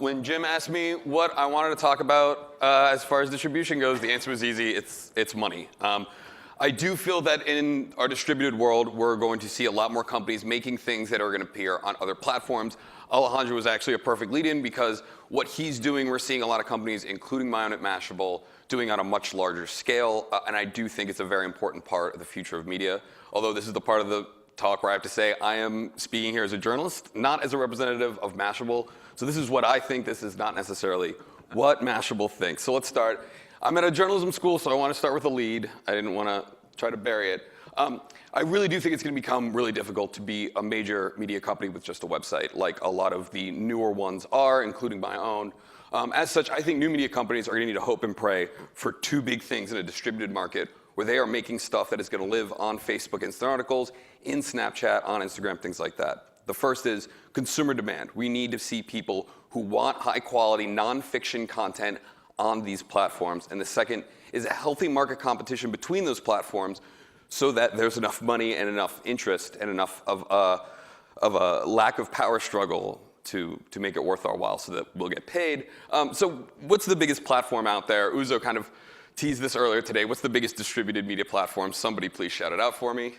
When Jim asked me what I wanted to talk about as far as distribution goes, the answer was easy. It's money. I do feel that in our distributed world, we're going to see a lot more companies making things that are going to appear on other platforms. Alejandro was actually a perfect lead-in because what he's doing, we're seeing a lot of companies, including my own at Mashable, doing on a much larger scale. And I do think it's a very important part of the future of media. Although this is the part of the talk where I have to say I am speaking here as a journalist, not as a representative of Mashable. So this is what I think. This is not necessarily what Mashable thinks. So let's start. I'm at a journalism school, so I want to start with a lead. I didn't want to try to bury it. I really do think it's going to become really difficult to be a major media company with just a website, like a lot of the newer ones are, including my own. As such, I think new media companies are going to need to hope and pray for two big things in a distributed market where they are making stuff that is going to live on Facebook Instant Articles, in Snapchat, on Instagram, things like that. The first is consumer demand. We need to see people who want high-quality, non-fiction content on these platforms. And the second is a healthy market competition between those platforms so that there's enough money and enough interest and enough of a lack of power struggle to make it worth our while so that we'll get paid. So what's the biggest platform out there? Uzo kind of teased this earlier today. What's the biggest distributed media platform? Somebody please shout it out for me.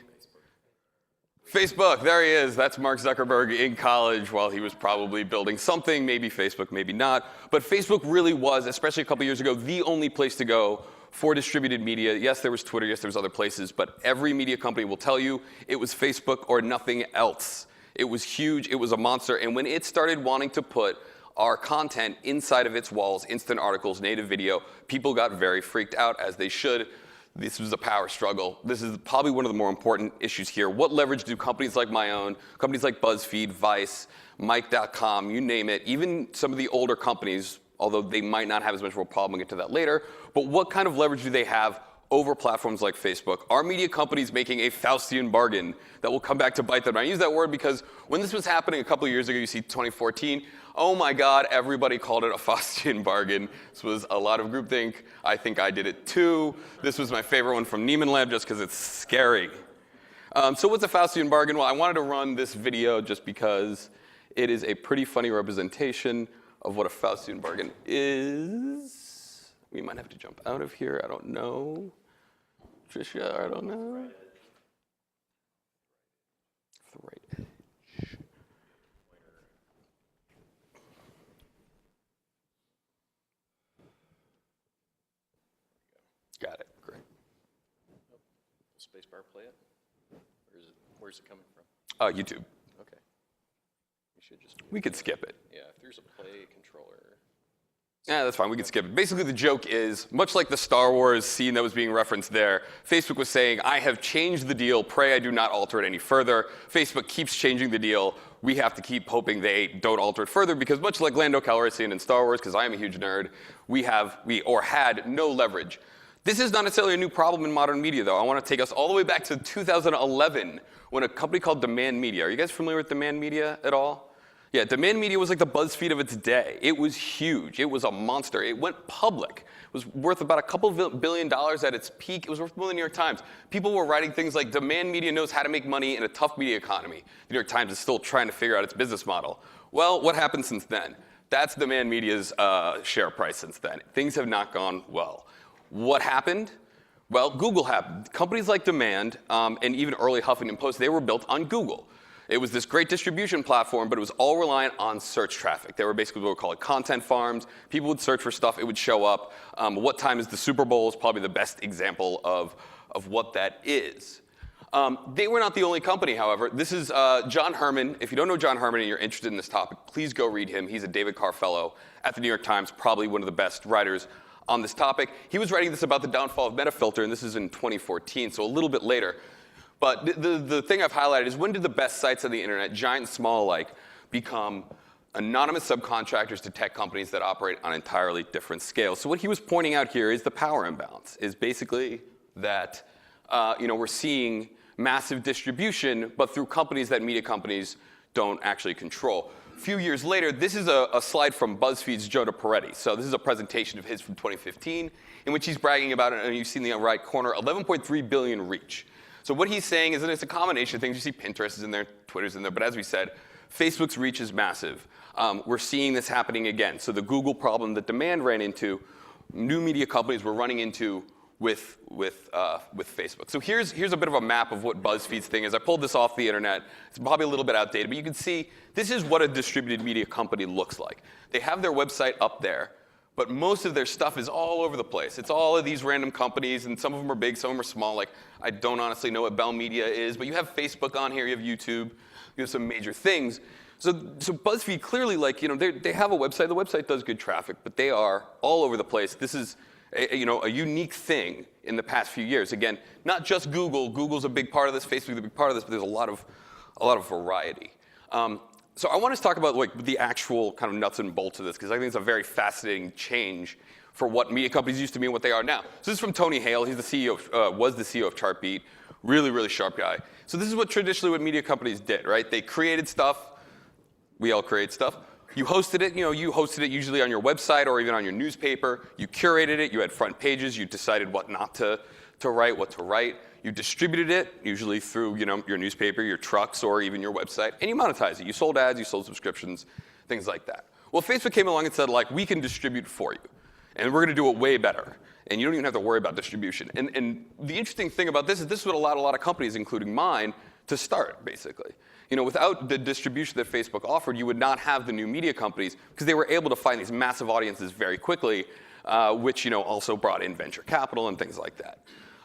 Facebook, there he is. That's Mark Zuckerberg in college while he was probably building something, maybe Facebook, maybe not. But Facebook really was, especially a couple years ago, the only place to go for distributed media. Yes, there was Twitter, yes, there was other places, but every media company will tell you it was Facebook or nothing else. It was huge, it was a monster, and when it started wanting to put our content inside of its walls, instant articles, native video, people got very freaked out, as they should. This was a power struggle. This is probably one of the more important issues here. What leverage do companies like my own, companies like BuzzFeed, Vice, Mike.com, you name it, even some of the older companies, although they might not have as much of a problem, we'll get to that later, but what kind of leverage do they have over platforms like Facebook? Are media companies making a Faustian bargain that will come back to bite them? I use that word because when this was happening a couple of years ago, you see 2014, oh my God, everybody called it a Faustian bargain. This was a lot of groupthink. I think I did it too. This was my favorite one from Neiman Lab just because it's scary. So what's a Faustian bargain? Well, I wanted to run this video just because it is a pretty funny representation of what a Faustian bargain is. We might have to jump out of here. I don't know. Tricia, I don't know. The right edge. Got it. Great. Spacebar play it? Or is it, where's it coming from? YouTube. Okay. We could skip it. Yeah, if there's a play controller. Yeah, that's fine. We can skip it. Basically, the joke is, much like the Star Wars scene that was being referenced there, Facebook was saying, I have changed the deal. Pray I do not alter it any further. Facebook keeps changing the deal. We have to keep hoping they don't alter it further because much like Lando Calrissian in Star Wars, because I am a huge nerd, we had no leverage. This is not necessarily a new problem in modern media, though. I want to take us all the way back to 2011 when a company called Demand Media. Are you guys familiar with Demand Media at all? Yeah, Demand Media was like the BuzzFeed of its day. It was huge. It was a monster. It went public. It was worth about a couple $1 billion at its peak. It was worth more than the New York Times. People were writing things like, Demand Media knows how to make money in a tough media economy. The New York Times is still trying to figure out its business model. Well, what happened since then? That's Demand Media's share price since then. Things have not gone well. What happened? Well, Google happened. Companies like Demand and even early Huffington Post, they were built on Google. It was this great distribution platform, but it was all reliant on search traffic. They were basically what we call content farms. People would search for stuff, it would show up. What time is the Super Bowl is probably the best example of what that is. They were not the only company, however. This is John Harmon. If you don't know John Harmon and you're interested in this topic, please go read him. He's a David Carr Fellow at the New York Times, probably one of the best writers on this topic. He was writing this about the downfall of Metafilter, and this is in 2014, so a little bit later. But the thing I've highlighted is when did the best sites on the internet, giant and small alike, become anonymous subcontractors to tech companies that operate on entirely different scales? So what he was pointing out here is the power imbalance, is basically that we're seeing massive distribution, but through companies that media companies don't actually control. A few years later, this is a slide from BuzzFeed's Joe DeParetti. So this is a presentation of his from 2015 in which he's bragging about it, and you see in the right corner, 11.3 billion reach. So what he's saying is that it's a combination of things. You see Pinterest is in there, Twitter's in there, but as we said, Facebook's reach is massive. We're seeing this happening again. So the Google problem that demand ran into, new media companies were running into with Facebook. So here's a bit of a map of what BuzzFeed's thing is. I pulled this off the internet. It's probably a little bit outdated, but you can see this is what a distributed media company looks like. They have their website up there, but most of their stuff is all over the place. It's all of these random companies, and some of them are big, some of them are small. Like, I don't honestly know what Bell Media is, but you have Facebook on here, you have YouTube, you have some major things. So BuzzFeed clearly, like, they have a website. The website does good traffic, but they are all over the place. This is a unique thing in the past few years. Again, not just Google. Google's a big part of this. Facebook's a big part of this, but there's a lot of variety. So I want to talk about like the actual kind of nuts and bolts of this, because I think it's a very fascinating change for what media companies used to be and what they are now. So this is from Tony Hale. He's the CEO, was the CEO of Chartbeat. Really, really sharp guy. So this is what traditionally media companies did, right? They created stuff. We all create stuff. You hosted it, you hosted it usually on your website or even on your newspaper. You curated it, you had front pages, you decided what not to write, what to write. You distributed it, usually through your newspaper, your trucks, or even your website, and you monetized it. You sold ads, you sold subscriptions, things like that. Well, Facebook came along and said, like, we can distribute for you, and we're gonna do it way better. And you don't even have to worry about distribution. And the interesting thing about this is this would allow a lot of companies, including mine, to start, basically. Without the distribution that Facebook offered, you would not have the new media companies, because they were able to find these massive audiences very quickly, which also brought in venture capital and things like that.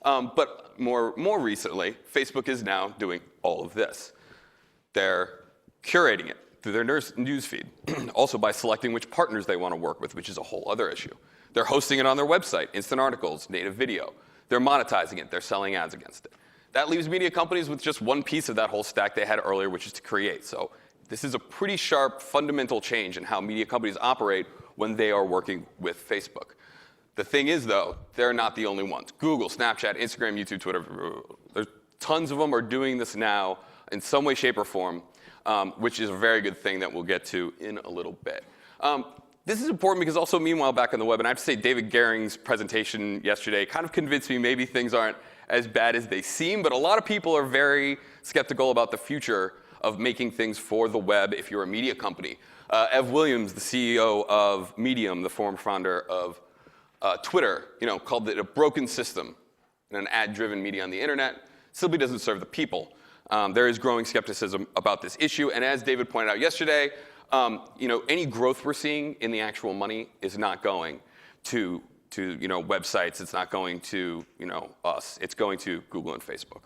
But more recently, Facebook is now doing all of this. They're curating it through their newsfeed, also by selecting which partners they want to work with, which is a whole other issue. They're hosting it on their website, instant articles, native video. They're monetizing it. They're selling ads against it. That leaves media companies with just one piece of that whole stack they had earlier, which is to create. So this is a pretty sharp, fundamental change in how media companies operate when they are working with Facebook. The thing is, though, they're not the only ones. Google, Snapchat, Instagram, YouTube, Twitter, there's tons of them are doing this now in some way, shape, or form, which is a very good thing that we'll get to in a little bit. This is important because also, meanwhile, back on the web, and I have to say David Garing's presentation yesterday kind of convinced me maybe things aren't as bad as they seem, but a lot of people are very skeptical about the future of making things for the web if you're a media company. Ev Williams, the CEO of Medium, the former founder of Twitter, called it a broken system and an ad-driven media on the internet. Simply doesn't serve the people. There is growing skepticism about this issue, and as David pointed out yesterday, any growth we're seeing in the actual money is not going to websites. It's not going to us. It's going to Google and Facebook.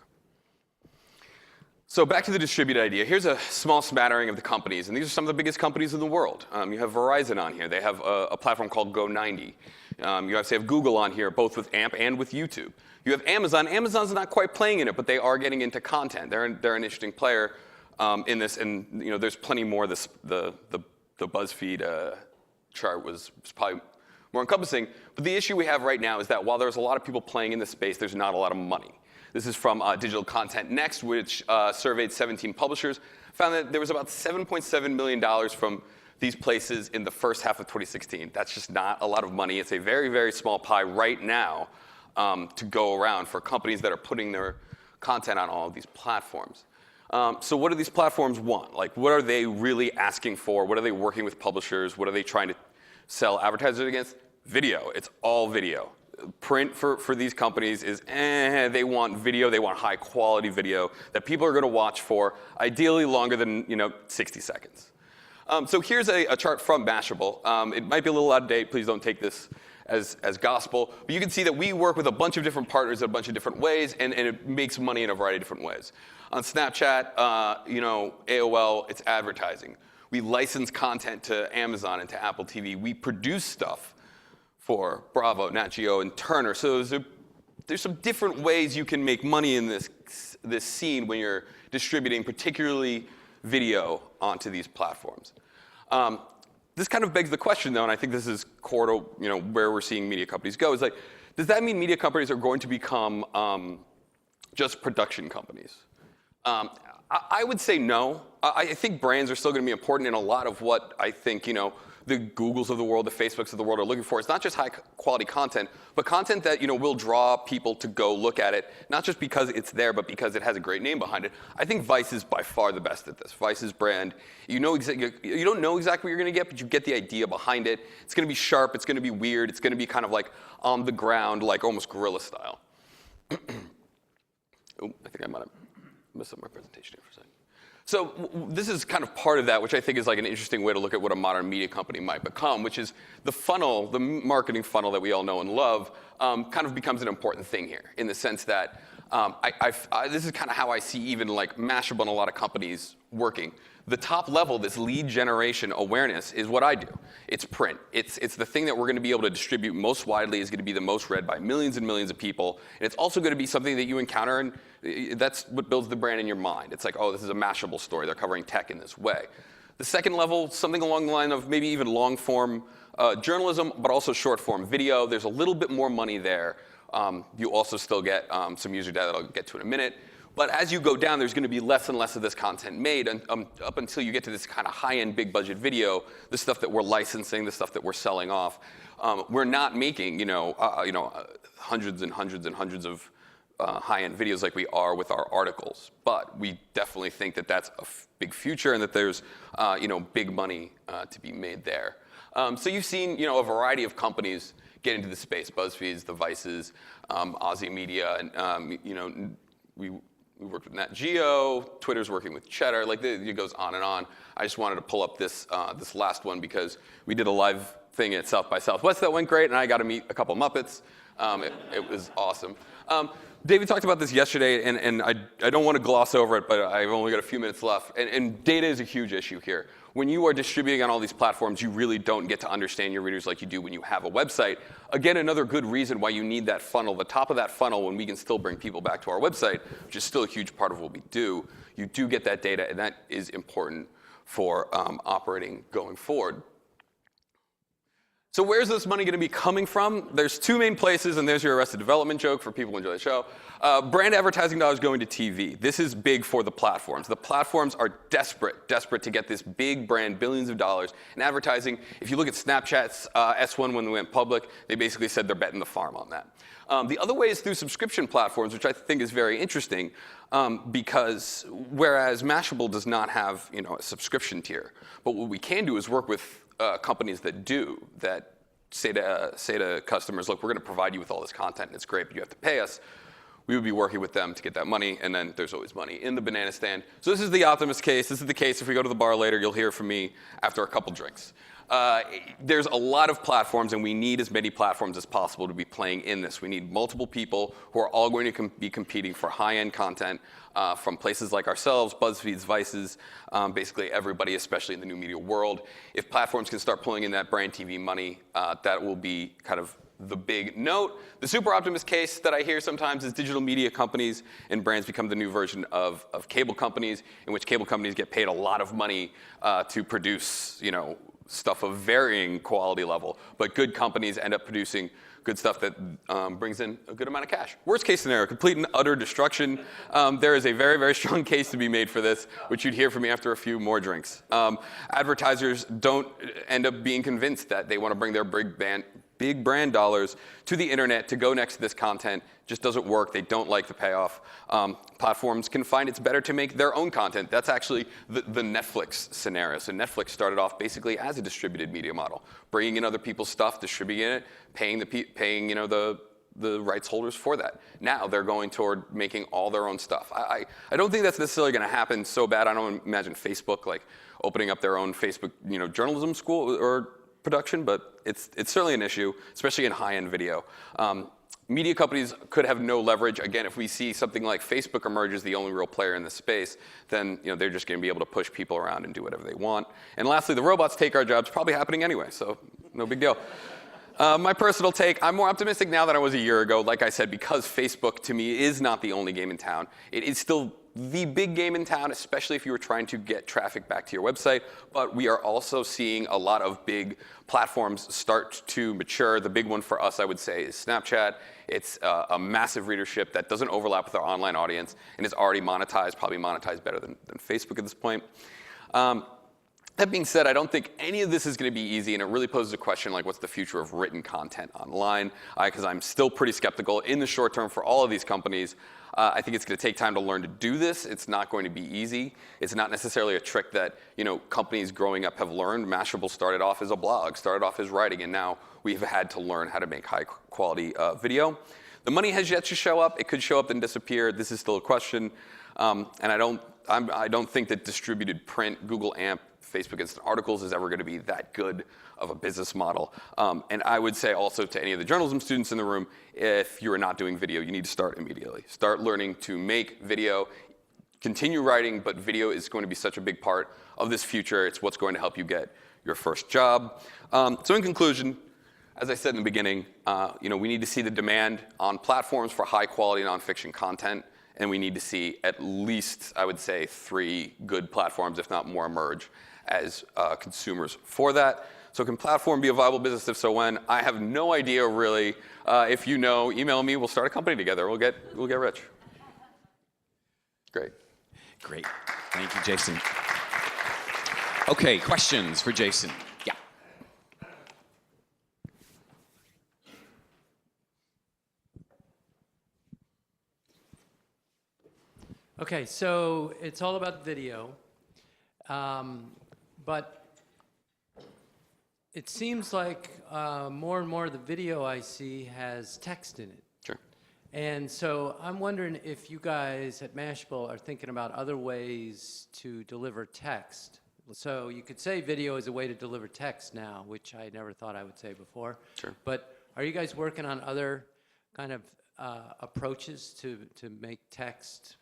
So back to the distributed idea. Here's a small smattering of the companies, and these are some of the biggest companies in the world. You have Verizon on here. They have a platform called Go90. You obviously have Google on here, both with AMP and with YouTube. You have Amazon. Amazon's not quite playing in it, but they are getting into content. They're an interesting player in this, and there's plenty more. The BuzzFeed chart was probably more encompassing. But the issue we have right now is that while there's a lot of people playing in this space, there's not a lot of money. This is from Digital Content Next, which surveyed 17 publishers, found that there was about $7.7 million from these places in the first half of 2016. That's just not a lot of money. It's a very, very small pie right now to go around for companies that are putting their content on all of these platforms. So what do these platforms want? Like, what are they really asking for? What are they working with publishers? What are they trying to sell advertisers against? Video. It's all video. Print for these companies is, they want video. They want high quality video that people are going to watch for, ideally longer than 60 seconds. So here's a chart from Mashable. It might be a little out of date. Please don't take this as gospel. But you can see that we work with a bunch of different partners in a bunch of different ways, and it makes money in a variety of different ways. On Snapchat, AOL, it's advertising. We license content to Amazon and to Apple TV. We produce stuff for Bravo, Nat Geo, and Turner. So there's some different ways you can make money in this scene when you're distributing, particularly video, onto these platforms. This kind of begs the question, though, and I think this is core to where we're seeing media companies go. Is like, does that mean media companies are going to become just production companies? I would say no. I think brands are still going to be important in a lot of what I think the Googles of the world, the Facebooks of the world are looking for. It's not just high quality content, but content that will draw people to go look at it, not just because it's there, but because it has a great name behind it. I think Vice is by far the best at this. Vice's brand, you don't know exactly what you're going to get, but you get the idea behind it. It's going to be sharp. It's going to be weird. It's going to be kind of like on the ground, like almost guerrilla style. Oh, I think I might have messed up my presentation here for a second. So this is kind of part of that, which I think is like an interesting way to look at what a modern media company might become, which is the funnel, the marketing funnel that we all know and love, kind of becomes an important thing here in the sense that this is kind of how I see even like Mashable and a lot of companies working. The top level, this lead generation awareness, is what I do. It's print. It's the thing that we're going to be able to distribute most widely, is going to be the most read by millions and millions of people. And it's also going to be something that you encounter, and that's what builds the brand in your mind. It's like, oh, this is a Mashable story. They're covering tech in this way. The second level, something along the line of maybe even long-form journalism, but also short-form video. There's a little bit more money there. You also still get some user data that I'll get to in a minute. But as you go down, there's going to be less and less of this content made up until you get to this kind of high-end, big-budget video, the stuff that we're licensing, the stuff that we're selling off. We're not making, hundreds and hundreds and hundreds of high-end videos like we are with our articles. But we definitely think that that's a big future and that there's, big money to be made there. So you've seen, a variety of companies get into the space: BuzzFeed's, the Vices, Aussie Media, and we worked with Nat Geo. Twitter's working with Cheddar. Like it goes on and on. I just wanted to pull up this last one because we did a live thing at South by Southwest that went great, and I got to meet a couple Muppets. It was awesome. David talked about this yesterday, and I don't want to gloss over it, but I've only got a few minutes left. And data is a huge issue here. When you are distributing on all these platforms, you really don't get to understand your readers like you do when you have a website. Again, another good reason why you need that funnel. The top of that funnel, when we can still bring people back to our website, which is still a huge part of what we do, you do get that data, and that is important for operating going forward. So where's this money going to be coming from? There's two main places, and there's your Arrested Development joke for people who enjoy the show. Brand advertising dollars going to TV. This is big for the platforms. The platforms are desperate to get this big brand, billions of dollars. And advertising, if you look at Snapchat's S1 when they went public, they basically said they're betting the farm on that. The other way is through subscription platforms, which I think is very interesting, because whereas Mashable does not have a subscription tier, but what we can do is work with companies that do, that say to customers, look, we're going to provide you with all this content, and it's great, but you have to pay us. We would be working with them to get that money, and then there's always money in the banana stand. So this is the Optimus case. This is the case if we go to the bar later, you'll hear from me after a couple drinks. There's a lot of platforms, and we need as many platforms as possible to be playing in this. We need multiple people who are all going to be competing for high-end content from places like ourselves, BuzzFeed's, Vices, basically everybody, especially in the new media world. If platforms can start pulling in that brand TV money, that will be kind of the big note. The super Optimus case that I hear sometimes is digital media companies and brands become the new version of cable companies, in which cable companies get paid a lot of money to produce, stuff of varying quality level, but good companies end up producing good stuff that brings in a good amount of cash. Worst case scenario, complete and utter destruction. There is a very, very strong case to be made for this, which you'd hear from me after a few more drinks. Advertisers don't end up being convinced that they want to bring their big brand dollars to the internet to go next to this content. Just doesn't work. They don't like the payoff. Platforms can find it's better to make their own content. That's actually the Netflix scenario. So Netflix started off basically as a distributed media model, bringing in other people's stuff, distributing it, paying the rights holders for that. Now they're going toward making all their own stuff. I don't think that's necessarily going to happen so bad. I don't imagine Facebook like opening up their own Facebook journalism school or production, but it's certainly an issue, especially in high-end video. Media companies could have no leverage. Again, if we see something like Facebook emerge as the only real player in this space, then they're just going to be able to push people around and do whatever they want. And lastly, the robots take our jobs, probably happening anyway, so no big deal. My personal take, I'm more optimistic now than I was a year ago, like I said, because Facebook, to me, is not the only game in town. It is still the big game in town, especially if you were trying to get traffic back to your website. But we are also seeing a lot of big platforms start to mature. The big one for us, I would say, is Snapchat. It's a massive readership that doesn't overlap with our online audience and is already monetized, probably monetized better than Facebook at this point. That being said, I don't think any of this is going to be easy, and it really poses a question like, what's the future of written content online? Because I'm still pretty skeptical in the short term for all of these companies. I think it's going to take time to learn to do this. It's not going to be easy. It's not necessarily a trick that companies growing up have learned. Mashable started off as a blog, started off as writing, and now we've had to learn how to make high quality video. The money has yet to show up. It could show up and disappear. This is still a question, and I don't think that distributed print, Google AMP, Facebook Instant Articles is ever going to be that good of a business model. And I would say also to any of the journalism students in the room, if you're not doing video, you need to start immediately. Start learning to make video, continue writing, but video is going to be such a big part of this future. It's what's going to help you get your first job. So in conclusion, as I said in the beginning, we need to see the demand on platforms for high quality nonfiction content. And we need to see at least, I would say, 3 good platforms, if not more, emerge as consumers for that. So can platform be a viable business? If so, when? I have no idea, really. If you know, email me. We'll start a company together. We'll get rich. Great. Great. Thank you, Jason. Okay, questions for Jason? Yeah. Okay, so it's all about video, but it seems like more and more of the video I see has text in it. Sure. And so I'm wondering if you guys at Mashable are thinking about other ways to deliver text. So you could say video is a way to deliver text now, which I never thought I would say before. Sure. But are you guys working on other kind of approaches to make text,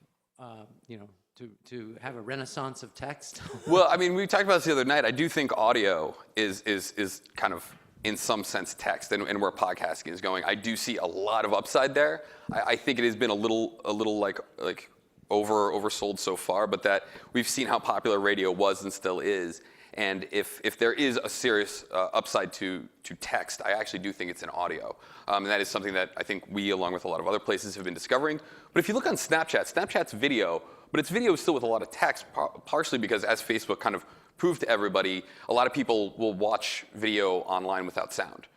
to have a renaissance of text? Well, I mean, we talked about this the other night. I do think audio is kind of, in some sense, text, and where podcasting is going. I do see a lot of upside there. I think it has been a little like oversold so far, but that we've seen how popular radio was and still is. And if there is a serious upside to text, I actually do think it's in audio. And that is something that I think we, along with a lot of other places, have been discovering. But if you look on Snapchat, Snapchat's video, but its video is still with a lot of text, partially because as Facebook kind of proved to everybody, a lot of people will watch video online without sound.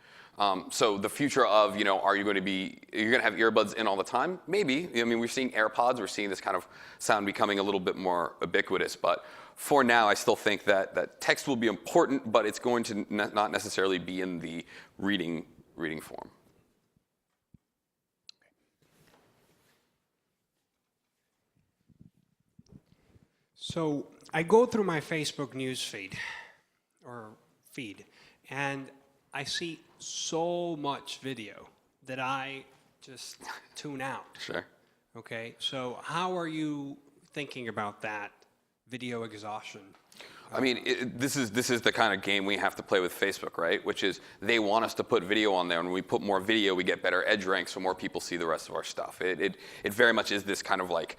So the future of, are you going to have earbuds in all the time? Maybe. I mean, we're seeing AirPods. We're seeing this kind of sound becoming a little bit more ubiquitous. But for now, I still think that text will be important, but it's going to not necessarily be in the reading form. So I go through my Facebook news feed, and I see so much video that I just tune out. Sure. Okay, so how are you thinking about that video exhaustion? I mean, this is the kind of game we have to play with Facebook, right? Which is they want us to put video on there, and when we put more video, we get better edge ranks, so more people see the rest of our stuff. It very much is this kind of like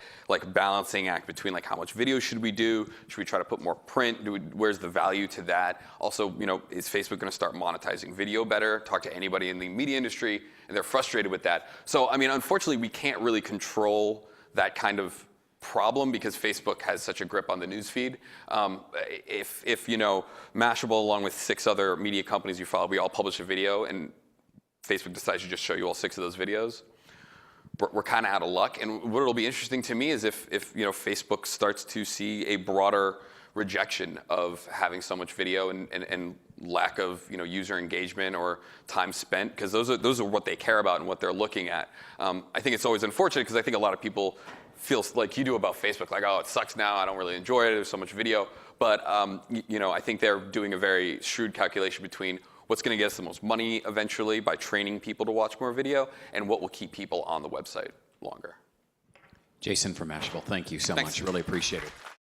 balancing act between like how much video should we do? Should we try to put more print? Where's the value to that? Also, is Facebook going to start monetizing video better? Talk to anybody in the media industry, and they're frustrated with that. So, I mean, unfortunately, we can't really control that kind of problem because Facebook has such a grip on the newsfeed. If Mashable, along with 6 other media companies you follow, we all publish a video, and Facebook decides to just show you all 6 of those videos, we're kind of out of luck. And what will be interesting to me is if Facebook starts to see a broader rejection of having so much video and lack of user engagement or time spent, because those are what they care about and what they're looking at. I think it's always unfortunate because I think a lot of people feel like you do about Facebook, like, oh, it sucks now, I don't really enjoy it, there's so much video. But I think they're doing a very shrewd calculation between what's going to get us the most money eventually by training people to watch more video and what will keep people on the website longer. Jason from Mashable, thank you so much. Really appreciate it.